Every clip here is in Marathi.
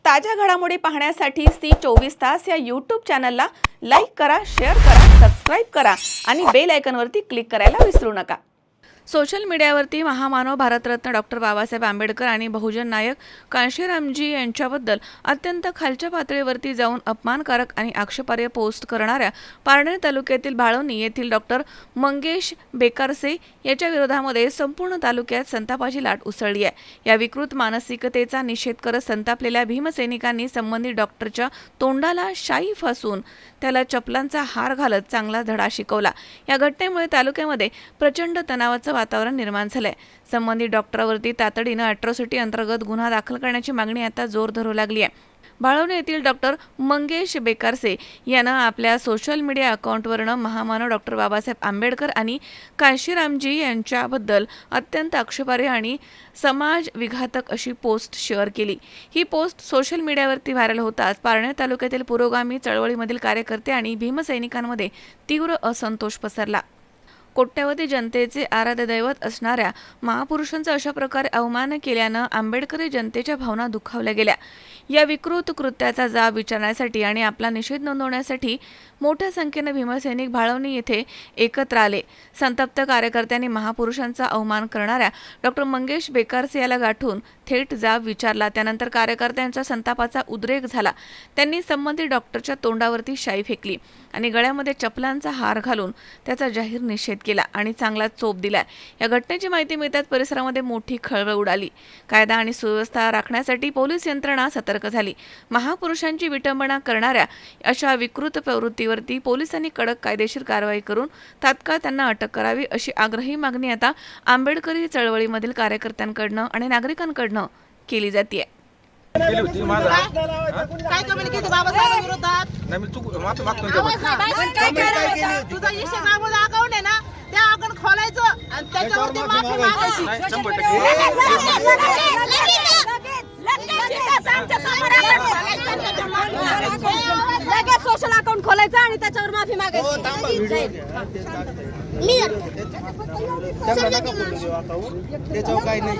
ताज्या घडामोडी पाहण्यासाठी सी24 तास या यूट्यूब चॅनलला लाईक करा, शेअर करा, सबस्क्राईब करा आणि बेल आयकॉनवरती क्लिक करायला विसरू नका। सोशल मीडियावरती महामानव भारतरत्न डॉक्टर बाबासाहेब आंबेडकर आणि बहुजन नायक कांशीरामजी यांच्याबद्दल अत्यंत खालच्या पातळीवरती जाऊन अपमानकारक आणि आक्षेपार्ह पोस्ट करणाऱ्या पारनेर तालुक्यातील भाळवणी येथील डॉक्टर मंगेश बेकारसे याच्या विरोधामध्ये संपूर्ण तालुक्यात संतापाची लाट उसळली आहे। या विकृत मानसिकतेचा निषेध करत संतापलेल्या भीमसैनिकांनी संबंधित डॉक्टरच्या तोंडाला शाई फासून त्याला चपलांचा हार घालत चांगला धडा शिकवला। या घटनेमुळे तालुक्यामध्ये प्रचंड तणावाचं वातावरण निर्माण झालंय। संबंधित डॉक्टरवरती तातडीने अॅट्रॉसिटी अंतर्गत गुन्हा दाखल करण्याची मागणी आता जोर धरू लागली आहे। भाळवणी येथील डॉक्टर मंगेश बेकारसे यानं आपल्या सोशल मीडिया अकाउंटवरनं महामानव डॉक्टर बाबासाहेब आंबेडकर आणि कांशीरामजी यांच्याबद्दल अत्यंत आक्षेपार्ह आणि समाज विघातक अशी पोस्ट शेअर केली। ही पोस्ट सोशल मीडियावरती व्हायरल होताच पारनेर तालुक्यातील पुरोगामी चळवळीमधील कार्यकर्ते आणि भीमसैनिकांमध्ये तीव्र असंतोष पसरला। कोट्यावधी जनतेचे आराध्य दैवत असणाऱ्या महापुरुषांचा अशा प्रकारे अवमान केल्यानं आंबेडकरी जनतेच्या भावना दुखावल्या गेल्या। या विकृत कृत्याचा जाब विचारण्यासाठी आणि आपला निषेध नोंदवण्यासाठी मोठ्या संख्येने भीमसैनिक भाळवणी येथे एकत्र आले। संतप्त कार्यकर्त्यांनी महापुरुषांचा अवमान करणाऱ्या डॉक्टर मंगेश बेकारसे याला गाठून थेट जाब विचारला। त्यानंतर कार्यकर्त्यांच्या संतापाचा उद्रेक झाला। त्यांनी संबंधित डॉक्टरच्या तोंडावरती शाई फेकली आणि गळ्यामध्ये चपलांचा हार घालून त्याचा जाहीर निषेध केला आणि चांगला चोप दिला। या घटनेची माहिती मिळताच परिसरामध्ये मोठी खळबळ उडाली। कायदा आणि सुव्यवस्था राखण्यासाठी पोलीस यंत्रणा सतर्क झाली। महापुरुषांची विटंबना करणाऱ्या अशा विकृत प्रवृत्तीवरती पोलिसांनी कडक कायदेशीर कारवाई करून तात्काळ त्यांना अटक करावी अशी आग्रही मागणी आता आंबेडकरी चळवळीमधील कार्यकर्त्यांकडनं आणि नागरिकांकडनं केली जाते। केली होती माझा काय कमेंट केली बाबासाहेबांविरोधात? नाही मी चूक माफी मागतो तुझा इंस्टाग्रामवर अकाउंट आहे ना, त्या अकाउंट खोलायचं आणि त्याच्यावरती माफी मागायची। नाही 100% लगेच सोशल अकाउंट खोलायचं आणि त्याच्यावर माफी मागायची। त्याच्यावर काही नाही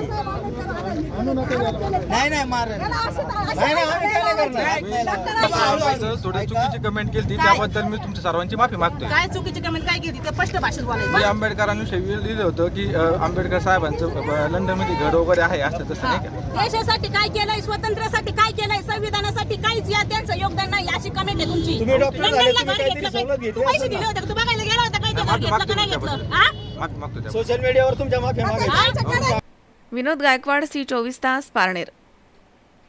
थोडी चुकीची कमेंट केली त्याबद्दल मी तुमच्या सर्वांची माफी मागतोय। काय चुकीची कमेंट काय केली ते स्पष्ट भाषेत बोलायचं। मी आंबेडकरांविषयी लिहिलं होतं की आंबेडकर साहेबांचं लंडनमध्ये घर वगैरे आहे असं तसं नाही का। देशासाठी काय केलंय, स्वातंत्र्यासाठी काय केलंय, संविधानासाठी काहीच या त्यांचं योगदान नाही अशी कमेंट आहे तुमची। तुम्ही डॉक्टर झाले, लंडनला तुम्ही घर काहीतरी घेतलं सवलत काय? घेतली तू पैसे दिले होते का? तू बघायला गेला होता काय? ते घर माफी घेतलं का नाही मागतो घेतलं? हा? माफी मागतो सोशल मीडियावर तुमच्या माफी मागायची। विनोद गायकवाड, सी24 तास, पारनेर।